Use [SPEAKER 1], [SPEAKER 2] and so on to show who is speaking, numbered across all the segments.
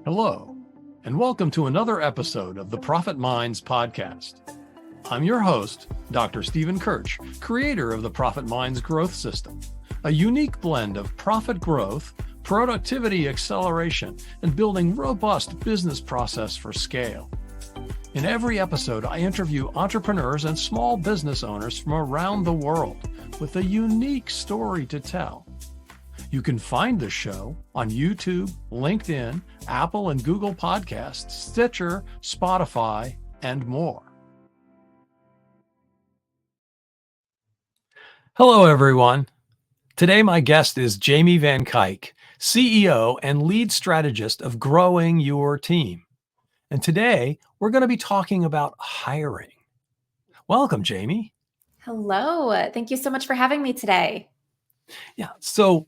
[SPEAKER 1] Hello, and welcome to another episode of the Profit Minds podcast. I'm your host, Dr. Stephen Kirch, creator of the Profit Minds Growth System, a unique blend of profit growth, productivity acceleration, and building robust business process for scale. In every episode, I interview entrepreneurs and small business owners from around the world with a unique story to tell. You can find the show on YouTube, LinkedIn, Apple and Google Podcasts, Stitcher, Spotify, and more. Hello, everyone. Today, my guest is Jamie Van Cuyk, CEO and lead strategist of Growing Your Team. And today, we're going to be talking about hiring. Welcome, Jamie.
[SPEAKER 2] Hello. Thank you so much for having me today.
[SPEAKER 1] Yeah. So,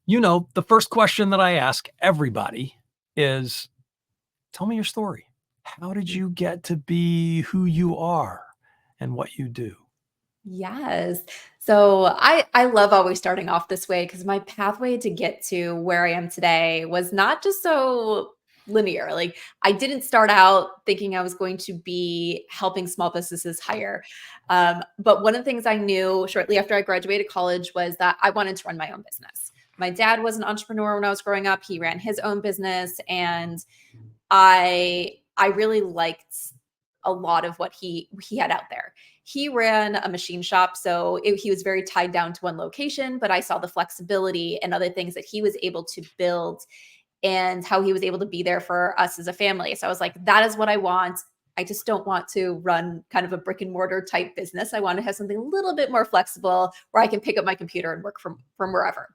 [SPEAKER 1] the first question that I ask everybody is, tell me your story. How did you get to be who you are and what you do?
[SPEAKER 2] Yes. So I love always starting off this way because my pathway to get to where I am today was not just so linear. Like I didn't start out thinking I was going to be helping small businesses hire. But one of the things I knew shortly after I graduated college was that I wanted to run my own business. My dad was an entrepreneur when I was growing up. He ran his own business, and I really liked a lot of what he had out there. He ran a machine shop, so he was very tied down to one location, but I saw the flexibility and other things that he was able to build and how he was able to be there for us as a family. So I was like, that is what I want. I just don't want to run kind of a brick and mortar type business. I want to have something a little bit more flexible where I can pick up my computer and work from wherever.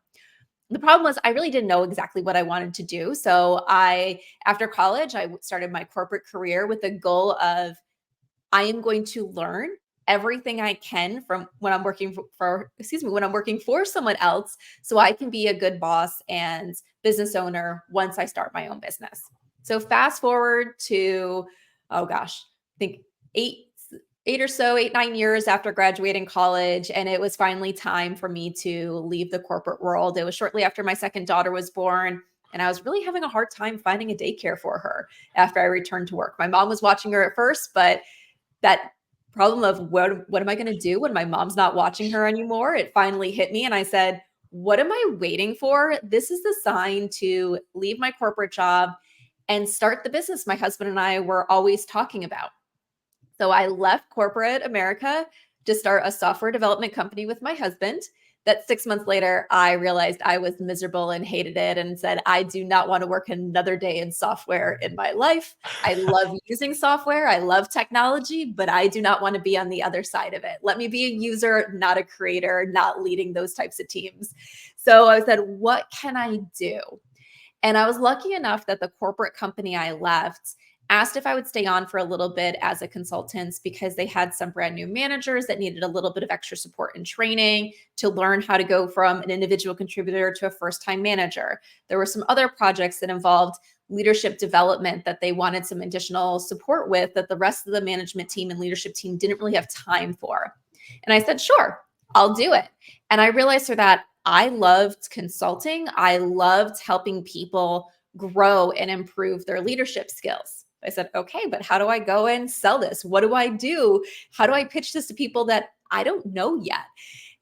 [SPEAKER 2] The problem was I really didn't know exactly what I wanted to do. So after college, I started my corporate career with the goal of I am going to learn everything I can from when I'm working when I'm working for someone else so I can be a good boss and business owner once I start my own business. So fast forward to, oh gosh, I think 8, 9 years after graduating college. And it was finally time for me to leave the corporate world. It was shortly after my second daughter was born. And I was really having a hard time finding a daycare for her after I returned to work. My mom was watching her at first, but that problem of what am I going to do when my mom's not watching her anymore? It finally hit me. And I said, what am I waiting for? This is the sign to leave my corporate job and start the business my husband and I were always talking about. So I left corporate America to start a software development company with my husband. That 6 months later, I realized I was miserable and hated it and said, I do not want to work another day in software in my life. I love using software. I love technology, but I do not want to be on the other side of it. Let me be a user, not a creator, not leading those types of teams. So I said, what can I do? And I was lucky enough that the corporate company I left asked if I would stay on for a little bit as a consultant because they had some brand new managers that needed a little bit of extra support and training to learn how to go from an individual contributor to a first-time manager. There were some other projects that involved leadership development that they wanted some additional support with that the rest of the management team and leadership team didn't really have time for. And I said, sure, I'll do it. And I realized through that I loved consulting. I loved helping people grow and improve their leadership skills. I said, okay, but how do I go and sell this? What do I do? How do I pitch this to people that I don't know yet?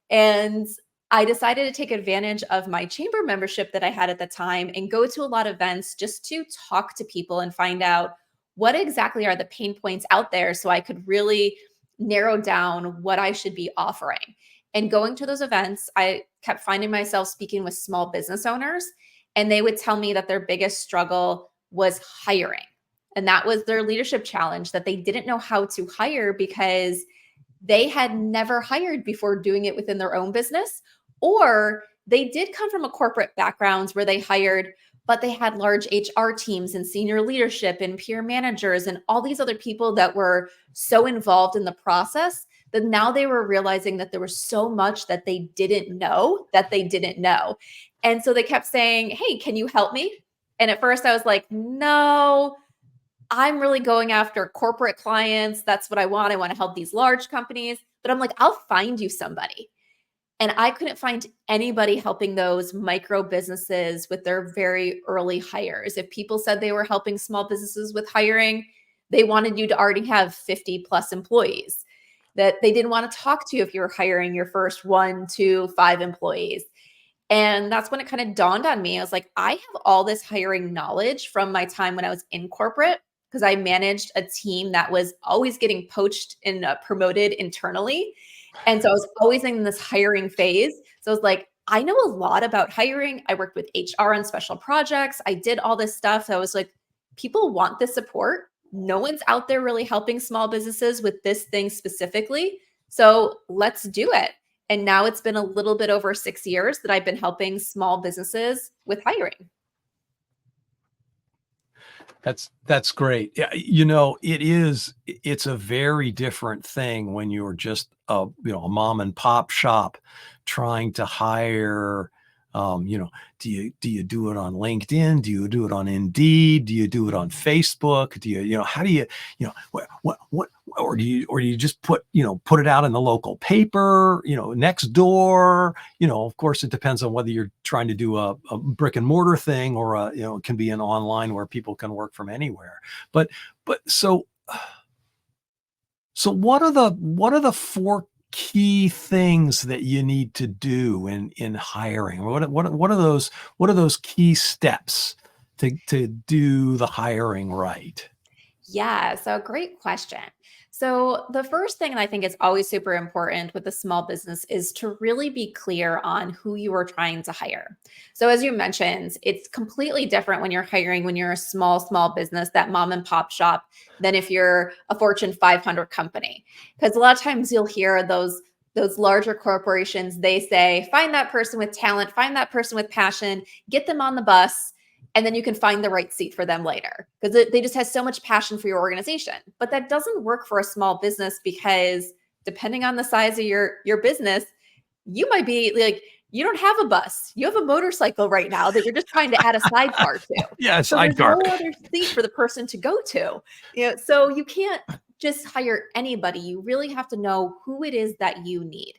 [SPEAKER 2] And I decided to take advantage of my chamber membership that I had at the time and go to a lot of events just to talk to people and find out what exactly are the pain points out there so I could really narrow down what I should be offering. And going to those events, I kept finding myself speaking with small business owners, and they would tell me that their biggest struggle was hiring. And that was their leadership challenge, that they didn't know how to hire because they had never hired before doing it within their own business, or they did come from a corporate background where they hired, but they had large HR teams and senior leadership and peer managers and all these other people that were so involved in the process that now they were realizing that there was so much that they didn't know. And so they kept saying, hey, can you help me? And at first I was like, no, I'm really going after corporate clients. That's what I want. I want to help these large companies. But I'm like, I'll find you somebody. And I couldn't find anybody helping those micro businesses with their very early hires. If people said they were helping small businesses with hiring, they wanted you to already have 50 plus employees. That they didn't want to talk to you if you were hiring your first 1, 2, 5 employees. And that's when it kind of dawned on me. I was like, I have all this hiring knowledge from my time when I was in corporate because I managed a team that was always getting poached and promoted internally. And so I was always in this hiring phase. So I was like, I know a lot about hiring. I worked with HR on special projects. I did all this stuff. So I was like, people want this support. No one's out there really helping small businesses with this thing specifically. So let's do it. And now it's been a little bit over 6 years that I've been helping small businesses with hiring.
[SPEAKER 1] That's great. Yeah, it's a very different thing when you're just a mom and pop shop trying to hire. Do you do it on LinkedIn? Do you do it on Indeed? Do you do it on Facebook? Do you, how do you, what, or do you just put it out in the local paper, next door? Of course, it depends on whether you're trying to do a brick and mortar thing or it can be an online where people can work from anywhere. But so what are the four key things that you need to do in hiring? What are those key steps to do the hiring right?
[SPEAKER 2] Yeah, so great question. So, the first thing that I think is always super important with a small business is to really be clear on who you are trying to hire. So, as you mentioned, it's completely different when you're hiring when you're a small business, that mom and pop shop, than if you're a Fortune 500 company. Because a lot of times you'll hear those larger corporations, they say, find that person with talent, find that person with passion, get them on the bus, and then you can find the right seat for them later because they just have so much passion for your organization. But that doesn't work for a small business because depending on the size of your business, you might be like, you don't have a bus. You have a motorcycle right now that you're just trying to add a sidecar to.
[SPEAKER 1] Yeah,
[SPEAKER 2] So there's
[SPEAKER 1] sidecar.
[SPEAKER 2] no other seat for the person to go to. So you can't just hire anybody. You really have to know who it is that you need.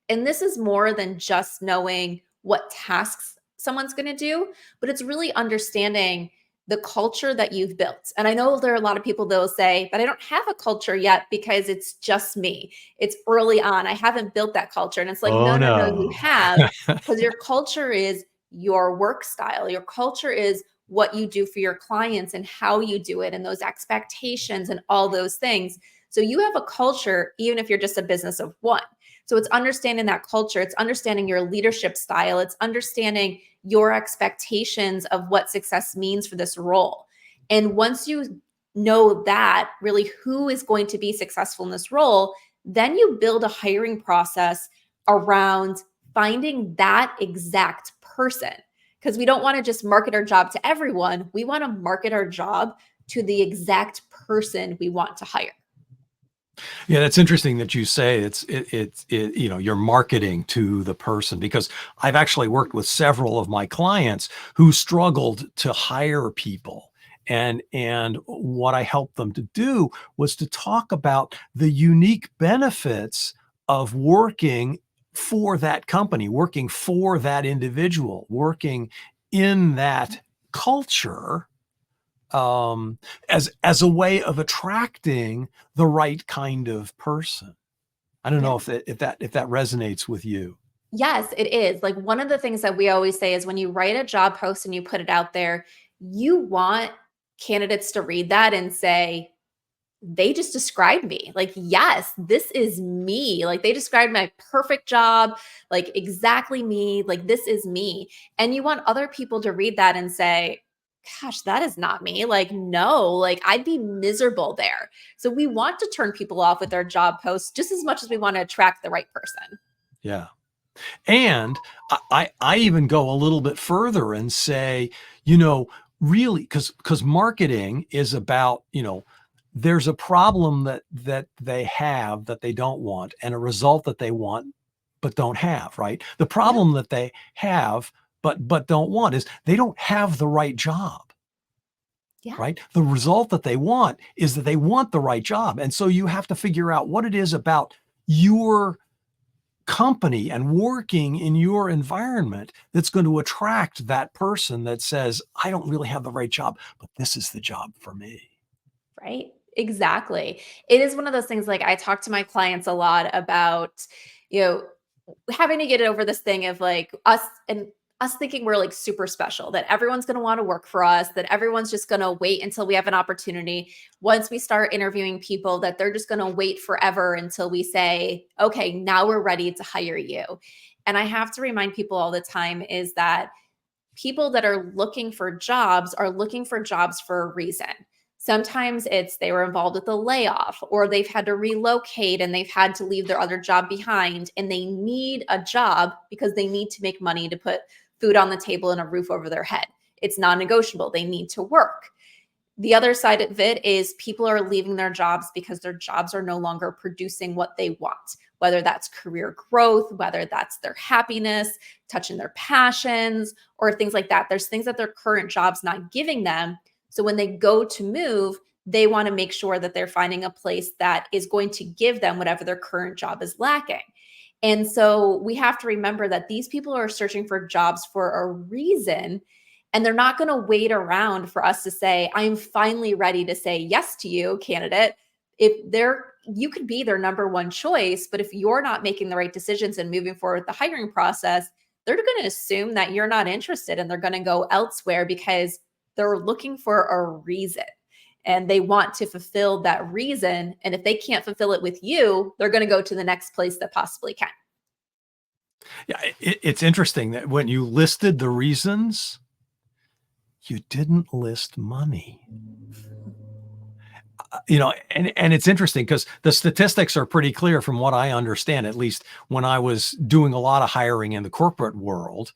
[SPEAKER 2] And this is more than just knowing what tasks someone's going to do, but it's really understanding the culture that you've built. And I know there are a lot of people that will say, but I don't have a culture yet because it's just me. It's early on. I haven't built that culture. And it's like,
[SPEAKER 1] Oh,
[SPEAKER 2] no, you
[SPEAKER 1] no.
[SPEAKER 2] have, because your culture is your work style. Your culture is what you do for your clients and how you do it and those expectations and all those things. So you have a culture, even if you're just a business of one. So it's understanding that culture. It's understanding your leadership style. It's understanding your expectations of what success means for this role. And once you know that really who is going to be successful in this role, then you build a hiring process around finding that exact person. Because we don't want to just market our job to everyone. We want to market our job to the exact person we want to hire.
[SPEAKER 1] Yeah, that's interesting that you say you're marketing to the person, because I've actually worked with several of my clients who struggled to hire people. And what I helped them to do was to talk about the unique benefits of working for that company, working for that individual, working in that culture, as a way of attracting the right kind of person. I don't know if that resonates with you.
[SPEAKER 2] Yes, it is. Like one of the things that we always say is when you write a job post and you put it out there, you want candidates to read that and say, they just described me. Like, yes, this is me. Like they described my perfect job, like exactly me. Like this is me. And you want other people to read that and say, gosh, that is not me. Like, no, like I'd be miserable there. So we want to turn people off with our job posts just as much as we want to attract the right person.
[SPEAKER 1] Yeah. And I even go a little bit further and say, really, because marketing is about, there's a problem that they have that they don't want, and a result that they want but don't have, right? The problem that they have but don't want is they don't have the right job.
[SPEAKER 2] Yeah.
[SPEAKER 1] Right? The result that they want is that they want the right job. And so you have to figure out what it is about your company and working in your environment that's going to attract that person that says, I don't really have the right job, but this is the job for me.
[SPEAKER 2] Right? Exactly. It is one of those things, like, I talk to my clients a lot about, you know, having to get over this thing of like us thinking we're like super special, that everyone's going to want to work for us, that everyone's just going to wait until we have an opportunity. Once we start interviewing people, that they're just going to wait forever until we say, okay, now we're ready to hire you. And I have to remind people all the time is that people that are looking for jobs for a reason. Sometimes it's they were involved with a layoff, or they've had to relocate and they've had to leave their other job behind, and they need a job because they need to make money to put food on the table and a roof over their head. It's non-negotiable. They need to work. The other side of it is people are leaving their jobs because their jobs are no longer producing what they want, whether that's career growth, whether that's their happiness, touching their passions, or things like that. There's things that their current job's not giving them. So when they go to move, they want to make sure that they're finding a place that is going to give them whatever their current job is lacking. And so we have to remember that these people are searching for jobs for a reason, and they're not going to wait around for us to say, I'm finally ready to say yes to you, candidate. If you could be their number one choice, but if you're not making the right decisions and moving forward with the hiring process, they're going to assume that you're not interested and they're going to go elsewhere because they're looking for a reason and they want to fulfill that reason. And if they can't fulfill it with you, they're going to go to the next place that possibly can.
[SPEAKER 1] Yeah, it's interesting that when you listed the reasons, you didn't list money. And it's interesting because the statistics are pretty clear from what I understand, at least when I was doing a lot of hiring in the corporate world.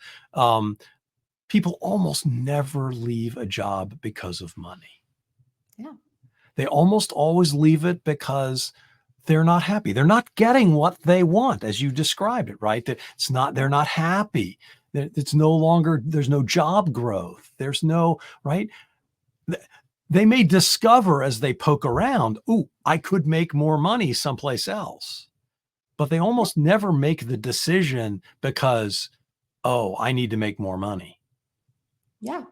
[SPEAKER 1] People almost never leave a job because of money.
[SPEAKER 2] Yeah.
[SPEAKER 1] They almost always leave it because they're not happy. They're not getting what they want, as you described it, right? That they're not happy. It's no longer, there's no job growth. There's no, right? They may discover as they poke around, ooh, I could make more money someplace else. But they almost never make the decision because, oh, I need to make more money.
[SPEAKER 2] Yeah.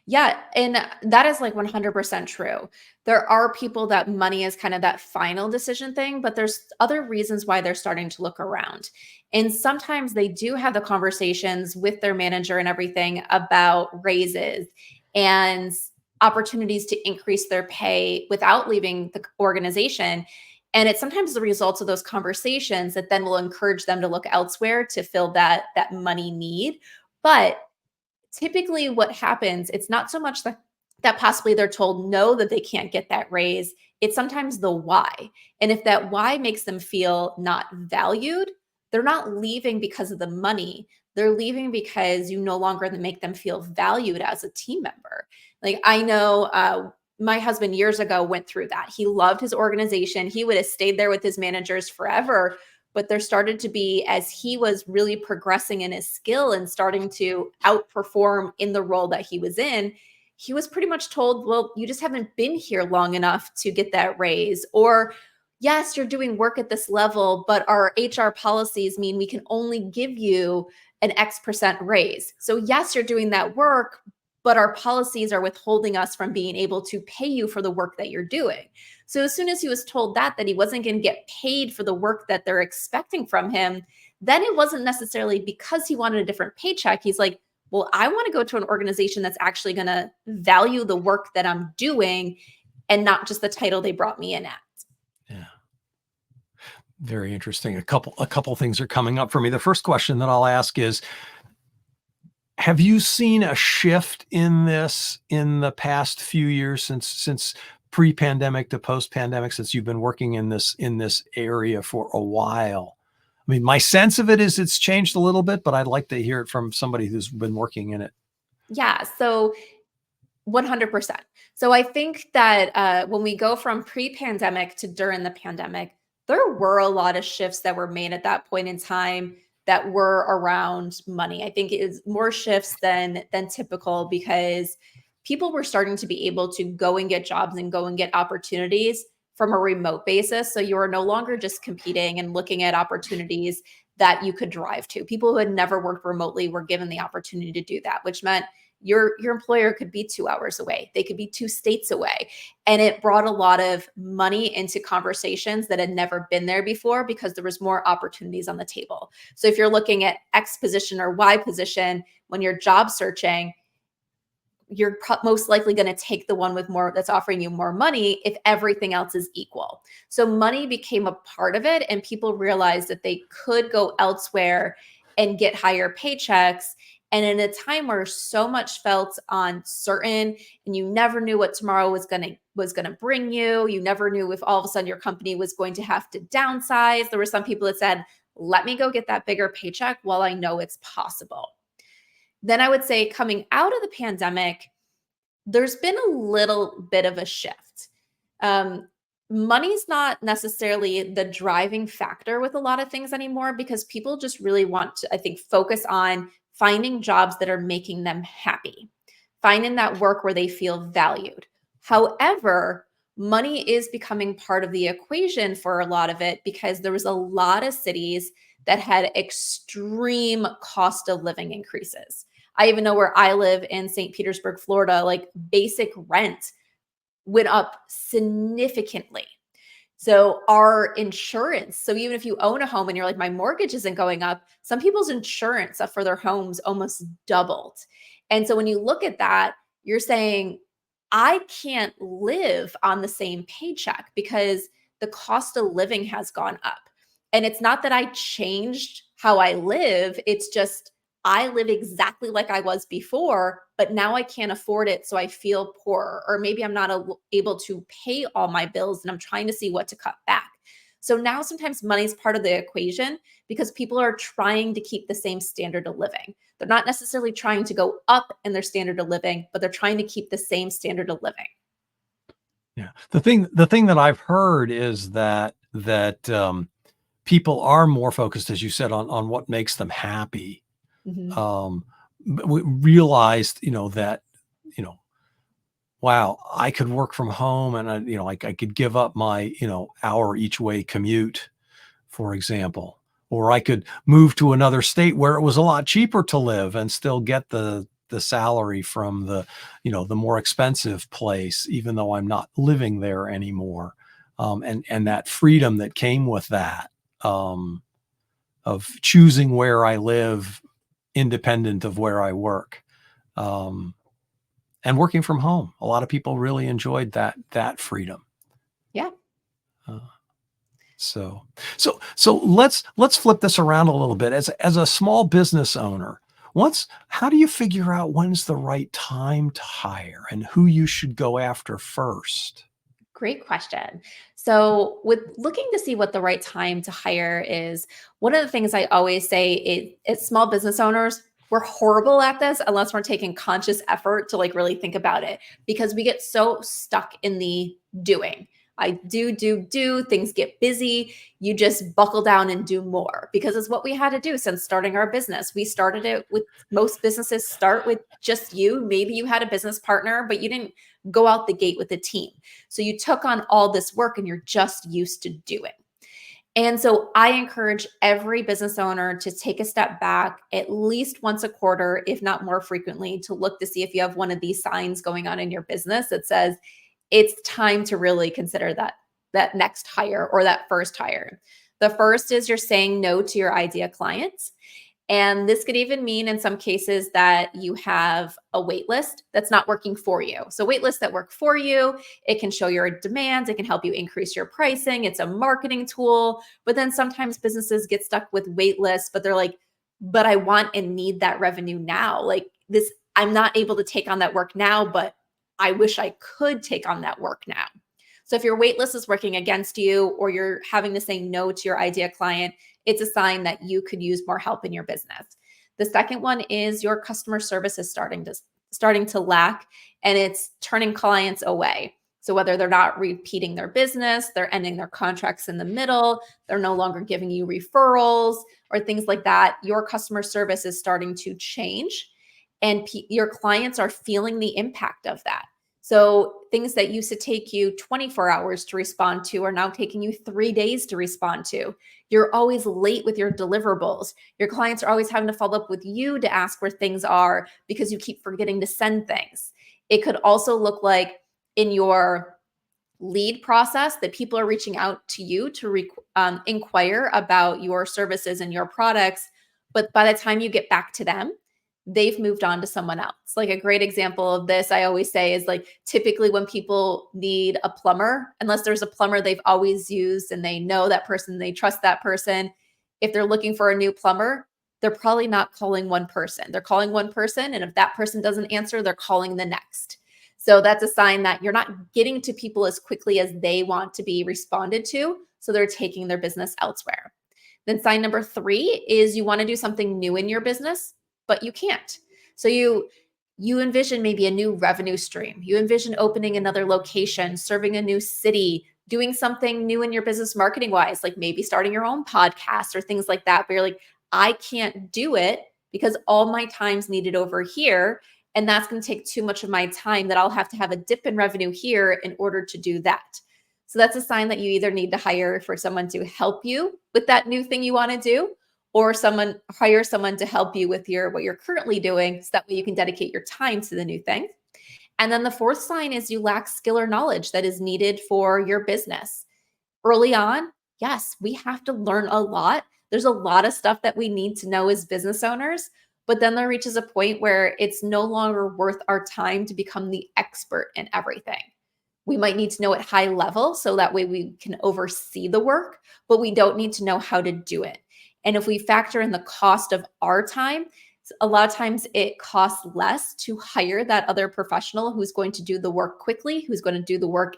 [SPEAKER 2] Yeah. And that is like 100% true. There are people that money is kind of that final decision thing, but there's other reasons why they're starting to look around. And sometimes they do have the conversations with their manager and everything about raises and opportunities to increase their pay without leaving the organization. And it's sometimes the results of those conversations that then will encourage them to look elsewhere to fill that money need. But typically what happens, it's not so much that possibly they're told no, that they can't get that raise. It's sometimes the why. And if that why makes them feel not valued, they're not leaving because of the money. They're leaving because you no longer make them feel valued as a team member. Like, I know my husband years ago went through that. He loved his organization. He would have stayed there with his managers forever. But there started to be, as he was really progressing in his skill and starting to outperform in the role that he was in, he was pretty much told, well, you just haven't been here long enough to get that raise. Or, yes, you're doing work at this level, but our HR policies mean we can only give you an X% raise. So, yes, you're doing that work, but our policies are withholding us from being able to pay you for the work that you're doing. So as soon as he was told that he wasn't going to get paid for the work that they're expecting from him, then it wasn't necessarily because he wanted a different paycheck. He's like, well, I want to go to an organization that's actually going to value the work that I'm doing and not just the title they brought me in at.
[SPEAKER 1] Yeah. Very interesting. A couple things are coming up for me. The first question that I'll ask is, have you seen a shift in this in the past few years since pre-pandemic to post-pandemic, since you've been working in this area for a while? I mean, my sense of it is it's changed a little bit, but I'd like to hear it from somebody who's been working in it.
[SPEAKER 2] Yeah, so 100%. So I think that when we go from pre-pandemic to during the pandemic, there were a lot of shifts that were made at that point in time that were around money. I think it is more shifts than typical because people were starting to be able to go and get jobs and go and get opportunities from a remote basis. So you are no longer just competing and looking at opportunities that you could drive to. People who had never worked remotely were given the opportunity to do that, which meant your employer could be 2 hours away. They could be 2 states away. And it brought a lot of money into conversations that had never been there before because there was more opportunities on the table. So if you're looking at X position or Y position when you're job searching, you're most likely going to take the one with more that's offering you more money if everything else is equal. So money became a part of it, and people realized that they could go elsewhere and get higher paychecks. And in a time where so much felt uncertain and you never knew what tomorrow was going to bring you, you never knew if all of a sudden your company was going to have to downsize. There were some people that said, let me go get that bigger paycheck while I know it's possible. Then I would say coming out of the pandemic, there's been a little bit of a shift. Money's not necessarily the driving factor with a lot of things anymore because people just really want to, I think, focus on finding jobs that are making them happy, finding that work where they feel valued. However, money is becoming part of the equation for a lot of it because there was a lot of cities that had extreme cost of living increases. I even know where I live in St. Petersburg, Florida, like basic rent went up significantly. So our insurance, so even if you own a home and you're like, my mortgage isn't going up, some people's insurance for their homes almost doubled. And so when you look at that, you're saying, I can't live on the same paycheck because the cost of living has gone up. And it's not that I changed how I live, it's just I live exactly like I was before, but now I can't afford it. So I feel poorer, or maybe I'm not able to pay all my bills and I'm trying to see what to cut back. So now sometimes money is part of the equation because people are trying to keep the same standard of living. They're not necessarily trying to go up in their standard of living, but they're trying to keep the same standard of living.
[SPEAKER 1] Yeah. The thing that I've heard is that people are more focused, as you said, on what makes them happy.
[SPEAKER 2] Mm-hmm.
[SPEAKER 1] We realized, that, wow, I could work from home and I could give up my, hour each way commute, for example, or I could move to another state where it was a lot cheaper to live and still get the salary from the more expensive place, even though I'm not living there anymore. And that freedom that came with that, of choosing where I live independent of where I work, and working from home. A lot of people really enjoyed that freedom.
[SPEAKER 2] Yeah.
[SPEAKER 1] Uh, so let's flip this around a little bit. As a small business owner, how do you figure out when's the right time to hire and who you should go after first?
[SPEAKER 2] Great question. So, with looking to see what the right time to hire is, one of the things I always say is small business owners, we're horrible at this unless we're taking conscious effort to like really think about it because we get so stuck in the doing. I do, things get busy. You just buckle down and do more because it's what we had to do since starting our business. We started it with most businesses start with just you. Maybe you had a business partner, but you didn't go out the gate with a team. So you took on all this work and you're just used to doing. And so I encourage every business owner to take a step back at least once a quarter, if not more frequently, to look to see if you have one of these signs going on in your business that says it's time to really consider that next hire or that first hire. The first is you're saying no to your idea clients. And this could even mean in some cases that you have a wait list that's not working for you. So wait lists that work for you, it can show your demands, it can help you increase your pricing, it's a marketing tool. But then sometimes businesses get stuck with wait lists, but they're like, but I want and need that revenue now. Like this, I'm not able to take on that work now, but I wish I could take on that work now. So if your wait list is working against you or you're having to say no to your idea client, it's a sign that you could use more help in your business. The second one is your customer service is starting to lack and it's turning clients away. So whether they're not repeating their business, they're ending their contracts in the middle, they're no longer giving you referrals or things like that, your customer service is starting to change and your clients are feeling the impact of that. So things that used to take you 24 hours to respond to are now taking you 3 days to respond to. You're always late with your deliverables. Your clients are always having to follow up with you to ask where things are because you keep forgetting to send things. It could also look like in your lead process that people are reaching out to you to inquire about your services and your products. But by the time you get back to them, they've moved on to someone else. Like a great example of this, I always say, is like typically when people need a plumber, unless there's a plumber they've always used and they know that person, they trust that person. If they're looking for a new plumber, they're probably not calling one person. They're calling one person. And if that person doesn't answer, they're calling the next. So that's a sign that you're not getting to people as quickly as they want to be responded to. So they're taking their business elsewhere. Then sign number 3 is you want to do something new in your business, but you can't. So you envision maybe a new revenue stream. You envision opening another location, serving a new city, doing something new in your business marketing wise, like maybe starting your own podcast or things like that. But you're like, I can't do it because all my time's needed over here. And that's going to take too much of my time that I'll have to have a dip in revenue here in order to do that. So that's a sign that you either need to hire for someone to help you with that new thing you want to do, or hire someone to help you with what you're currently doing. So that way you can dedicate your time to the new thing. And then the 4th sign is you lack skill or knowledge that is needed for your business. Early on, yes, we have to learn a lot. There's a lot of stuff that we need to know as business owners, but then there reaches a point where it's no longer worth our time to become the expert in everything. We might need to know at high level so that way we can oversee the work, but we don't need to know how to do it. And if we factor in the cost of our time, a lot of times it costs less to hire that other professional who's going to do the work quickly, who's going to do the work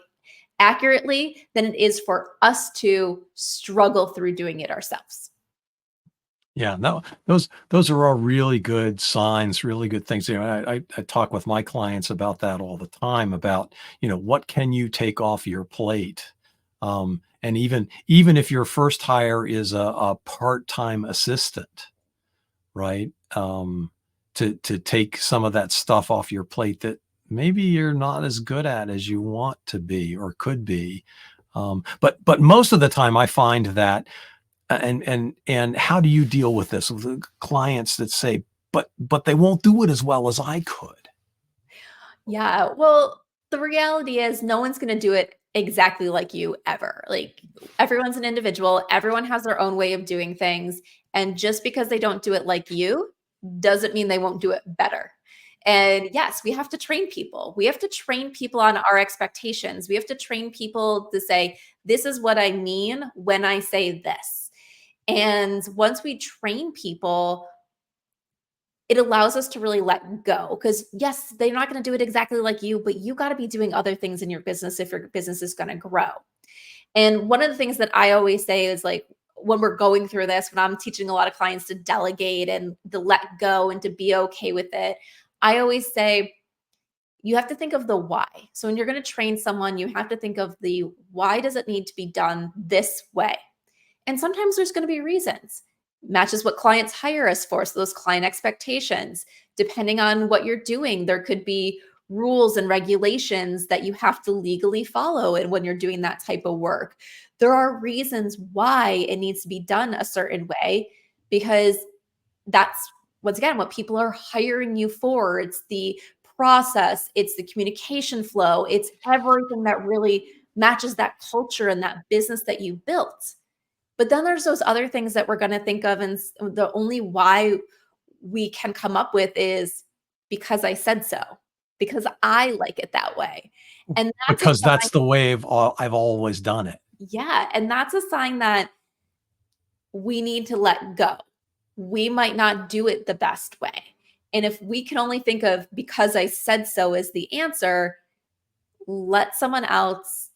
[SPEAKER 2] accurately, than it is for us to struggle through doing it ourselves.
[SPEAKER 1] Yeah, no, those are all really good signs, really good things. I talk with my clients about that all the time, about, what can you take off your plate? And even if your first hire is a part-time assistant, right? To take some of that stuff off your plate that maybe you're not as good at as you want to be or could be. But most of the time I find that, and how do you deal with this with the clients that say, but they won't do it as well as I could?
[SPEAKER 2] Yeah, well, the reality is no one's going to do it exactly like you ever. Like everyone's an individual, everyone has their own way of doing things, and just because they don't do it like you doesn't mean they won't do it better. And yes, we have to train people. We have to train people on our expectations. We have to train people to say, this is what I mean when I say this. And once we train people, it allows us to really let go, because yes, they're not going to do it exactly like you, but you got to be doing other things in your business if your business is going to grow. And one of the things that I always say is, like, when we're going through this, when I'm teaching a lot of clients to delegate and to let go and to be okay with it, I always say, you have to think of the why. So when you're going to train someone, you have to think of the why does it need to be done this way? And sometimes there's going to be reasons. Matches what clients hire us for. So those client expectations, depending on what you're doing, there could be rules and regulations that you have to legally follow. And when you're doing that type of work, there are reasons why it needs to be done a certain way, because that's, once again, what people are hiring you for. It's the process, it's the communication flow, it's everything that really matches that culture and that business that you built. But then there's those other things that we're going to think of, and the only why we can come up with is because I said so, because I like it that way. And that's a
[SPEAKER 1] Because
[SPEAKER 2] sign,
[SPEAKER 1] that's the way I've always done it.
[SPEAKER 2] yeah, and that's a sign that we need to let go. We might not do it the best way. And if we can only think of because I said so as the answer, let someone else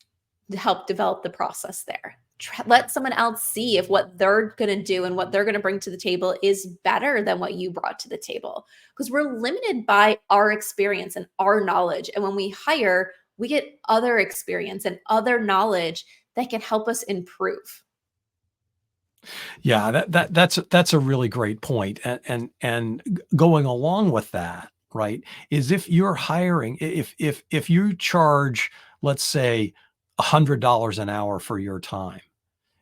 [SPEAKER 2] help develop the process there. Let someone else see if what they're going to do and what they're going to bring to the table is better than what you brought to the table. Because we're limited by our experience and our knowledge. And when we hire, we get other experience and other knowledge that can help us improve.
[SPEAKER 1] Yeah, that's a really great point. And going along with that, right, is if you're hiring, if you charge, let's say, $100 an hour for your time,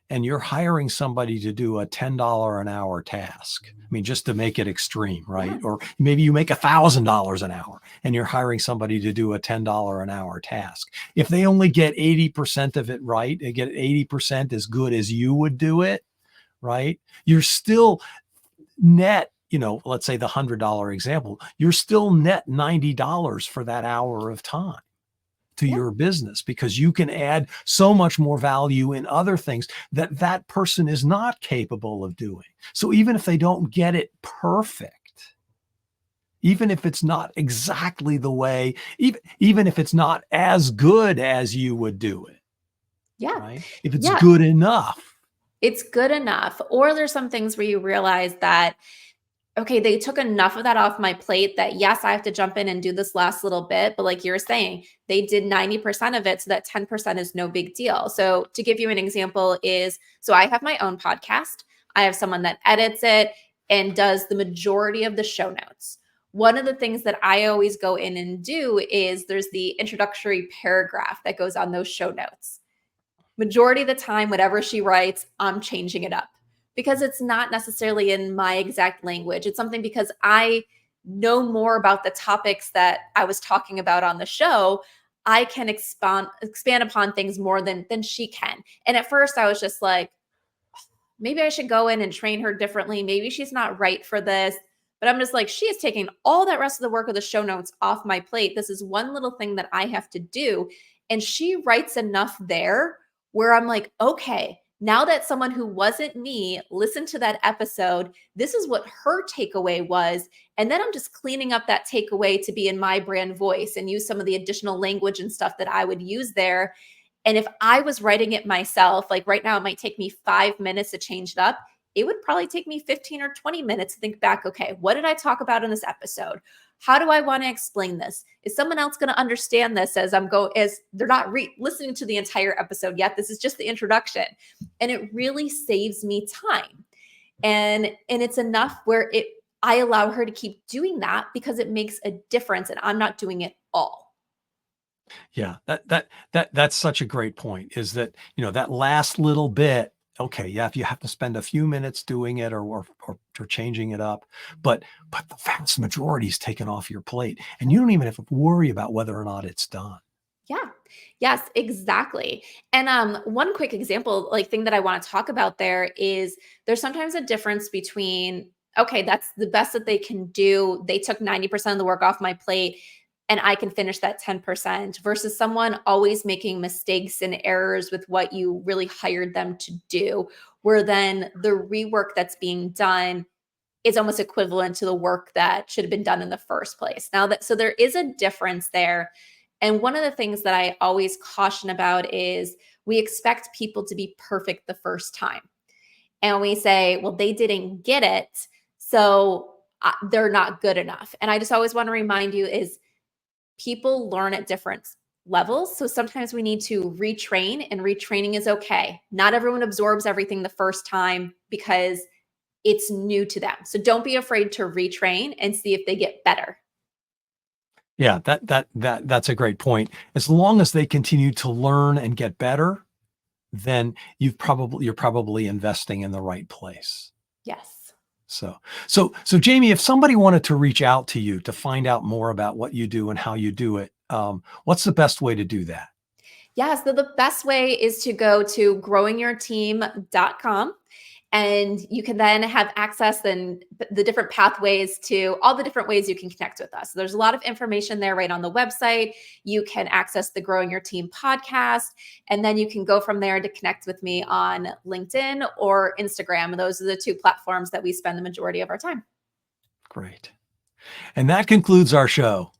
[SPEAKER 1] and you're hiring somebody to do a $10 an hour task. I mean, just to make it extreme, right?
[SPEAKER 2] Yeah.
[SPEAKER 1] Or maybe you make $1,000 an hour and you're hiring somebody to do a $10 an hour task. If they only get 80% of it right, they get 80% as good as you would do it, right? You're still net, let's say the $100 example, you're still net $90 for that hour of time to
[SPEAKER 2] Yeah.
[SPEAKER 1] your business, because you can add so much more value in other things that that person is not capable of doing. So even if they don't get it perfect, even if it's not exactly the way, even if it's not as good as you would do it,
[SPEAKER 2] Yeah.
[SPEAKER 1] right? If it's
[SPEAKER 2] Yeah.
[SPEAKER 1] good enough.
[SPEAKER 2] It's good enough. Or there's some things where you realize that, okay, they took enough of that off my plate that yes, I have to jump in and do this last little bit. But like you're saying, they did 90% of it. So that 10% is no big deal. So to give you an example so I have my own podcast. I have someone that edits it and does the majority of the show notes. One of the things that I always go in and do is there's the introductory paragraph that goes on those show notes. Majority of the time, whatever she writes, I'm changing it up, because it's not necessarily in my exact language. It's something because I know more about the topics that I was talking about on the show. I can expand upon things more than she can. And at first I was just like, maybe I should go in and train her differently. Maybe she's not right for this. But I'm just like, she is taking all that rest of the work of the show notes off my plate. This is one little thing that I have to do. And she writes enough there where I'm like, okay, now that someone who wasn't me listened to that episode, this is what her takeaway was. And then I'm just cleaning up that takeaway to be in my brand voice and use some of the additional language and stuff that I would use there. And if I was writing it myself, like right now, it might take me 5 minutes to change it up. It would probably take me 15 or 20 minutes to think back, okay, what did I talk about in this episode? How do I want to explain this? Is someone else going to understand this as they're not listening to the entire episode yet? This is just the introduction. And it really saves me time. And it's enough where I allow her to keep doing that because it makes a difference and I'm not doing it all.
[SPEAKER 1] Yeah, that's such a great point, is that, that last little bit. Okay, yeah, if you have to spend a few minutes doing it or changing it up, but the vast majority is taken off your plate, and you don't even have to worry about whether or not it's done.
[SPEAKER 2] Yeah. Yes, exactly. And one quick example, thing that I want to talk about there is there's sometimes a difference between, okay, that's the best that they can do. They took 90% of the work off my plate and I can finish that 10%, versus someone always making mistakes and errors with what you really hired them to do, where then the rework that's being done is almost equivalent to the work that should have been done in the first place. So there is a difference there. And one of the things that I always caution about is we expect people to be perfect the first time. And we say, well, they didn't get it, so they're not good enough. And I just always want to remind you is people learn at different levels. So sometimes we need to retrain, and retraining is okay. Not everyone absorbs everything the first time because it's new to them. So don't be afraid to retrain and see if they get better.
[SPEAKER 1] Yeah, that's a great point. As long as they continue to learn and get better, then you're probably investing in the right place.
[SPEAKER 2] Yes.
[SPEAKER 1] So Jamie, if somebody wanted to reach out to you to find out more about what you do and how you do it, what's the best way to do that?
[SPEAKER 2] Yeah, so the best way is to go to growingyourteam.com. And you can then have access and the different pathways to all the different ways you can connect with us. So there's a lot of information there right on the website. You can access the Growing Your Team podcast, and then you can go from there to connect with me on LinkedIn or Instagram. Those are the two platforms that we spend the majority of our time.
[SPEAKER 1] Great. And that concludes our show.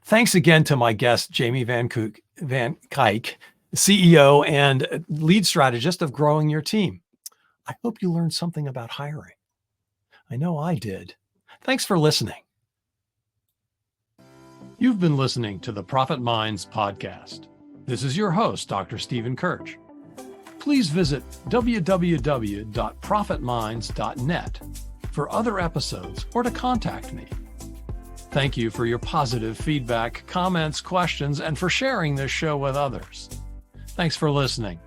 [SPEAKER 1] Thanks again to my guest, Jamie Van Cuyk, CEO and lead strategist of Growing Your Team. I hope you learned something about hiring. I know I did. Thanks for listening. You've been listening to the Profit Minds podcast. This is your host, Dr. Stephen Kirch. Please visit www.profitminds.net for other episodes or to contact me. Thank you for your positive feedback, comments, questions, and for sharing this show with others. Thanks for listening.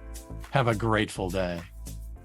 [SPEAKER 1] Have a grateful day.